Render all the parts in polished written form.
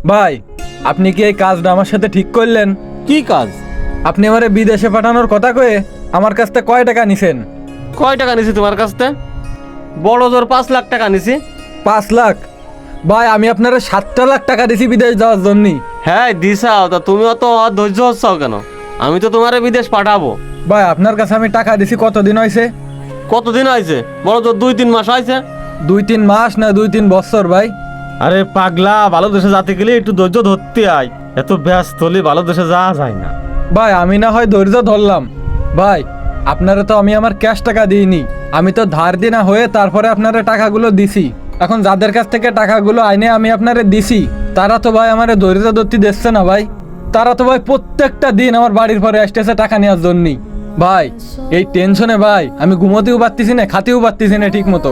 ভাই, আপনি কি এই কাজটা আমার সাথে ঠিক করলেন? কি কাজ? আপনি আমারে বিদেশে পাঠানোর কথা কয়ে আমার কাছ থেকে কয় টাকা নিছেন? কয় টাকা নিছি তোমার কাছ থেকে? বড় জোর 5 লাখ টাকা নিছি। 5 লাখ? ভাই, আমি আপনারা 7 লাখ টাকা দিছি বিদেশ যাওয়ার জন্য। হ্যাঁ দিছাও, তা তুমি অত ধৈর্য হচ্ছাও কেন? আমি তো তোমারে বিদেশ পাঠাবো। ভাই, আপনার কাছে আমি টাকা দিছি কতদিন হয়েছে? কতদিন হয়েছে? বড় জোর 2-3 মাস হয়েছে। 2-3 মাস না 2-3 বছর ভাই? আরে পাগলা, ভালো দেশে যেতে গেলে একটু ধৈর্য ধরতে আয়। এত ব্যস্ত হলে ভালো দেশে যাওয়া যায় না। ভাই, আমি না হয় ধৈর্য ধরলাম। ভাই, আপনারা তো আমি আমার ক্যাশ টাকা দিইনি, আমি তো ধার দিনা হয়ে তারপরে আপনারা টাকাগুলো দিছি। এখন যাদের কাছ থেকে টাকাগুলো আইনে আমি আপনারে দিছি, তারা তো ভাই আমারে ধৈর্য ধরতে দিচ্ছে না ভাই। তারা তো ভাই প্রত্যেকটা দিন আমার বাড়ির পরে আসতেছে টাকা নেওয়ার জন্যই। ভাই, এই টেনশনে ভাই আমি ঘুমোতেও পারতেছি না, খাতেও পারতেছি না ঠিক মতো।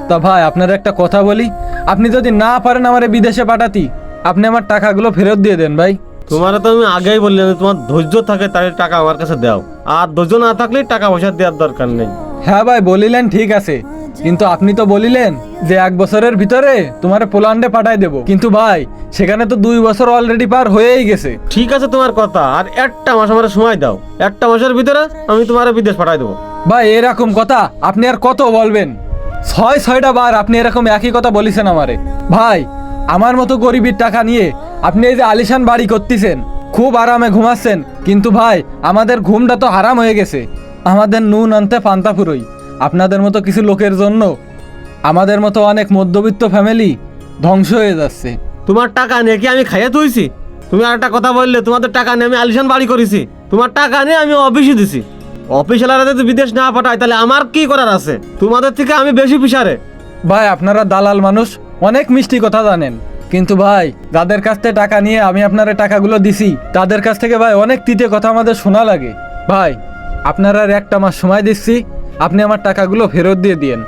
তা ভাই, আপনার একটা কথা বলি, আপনি যদি না পারেন আমারে বিদেশে পাঠাতি, আপনি আমার টাকাগুলো ফেরত দিয়ে দেন ভাই। তোমারে তো আমি আগেই বললাম, তোমার ধৈর্য থাকে তাহলে টাকা আমার কাছে দাও, আর ধৈর্য না থাকলে টাকা পয়সা দেওয়ার দরকার নেই। হ্যাঁ ভাই, বলিলেন ঠিক আছে, কিন্তু আপনি তো বলিলেন যে 1 বছরের ভিতরে তোমার পোল্যান্ডে পাঠাই দেবো, কিন্তু ভাই সেখানে তো 2 বছর অলরেডি পার হয়েই গেছে। ঠিক আছে তোমার কথা, আর একটা মাস আমার সময় দাও। একটা মাসের ভিতরে আমি তোমার বিদেশ পাঠাই দেবো। ভাই, এরকম কথা আপনি আর কত বলবেন? 6-6টা বার আপনি এরকম একই কথা বলেছেন আমারে। ভাই, আমার মতো গরিবের টাকা নিয়ে আপনি এই যে আলিশান বাড়ি করতেছেন, খুব আরামে ঘুমাচ্ছেন, কিন্তু ভাই আমাদের ঘুমটা তো হারাম হয়ে গেছে। আমাদের নুন আনতে পান্তা ফুরোই। আপনাদের মতো কিছু লোকের জন্য আমাদের মতো অনেক মধ্যবিত্ত ফ্যামিলি ধ্বংস হয়ে যাচ্ছে। তোমার টাকা নিয়ে কি আমি খাইয়ে তুইছি? তুমি আর একটা কথা বললে, তোমাদের টাকা নিয়ে আমি আলিশান বাড়ি করেছি? তোমার টাকা নিয়ে আমি অফিসে দিছি। অফিসিয়ালরা যদি বিদেশ না পাঠায় তাহলে আমার কি করার আছে? তোমাদের থেকে আমি বেশি পিছারে। ভাই, আপনারা দালাল মানুষ, অনেক মিষ্টি কথা জানেন, কিন্তু ভাই যাদের কাছ থেকে টাকা নিয়ে আমি আপনারা টাকাগুলো দিছি, তাদের কাছ থেকে ভাই অনেক তিতে কথা আমাদের শোনা লাগে। ভাই, আপনারা আর একটা মাস সময় দিচ্ছি, আপনি আমার টাকাগুলো ফেরত দিয়ে দিয়েন।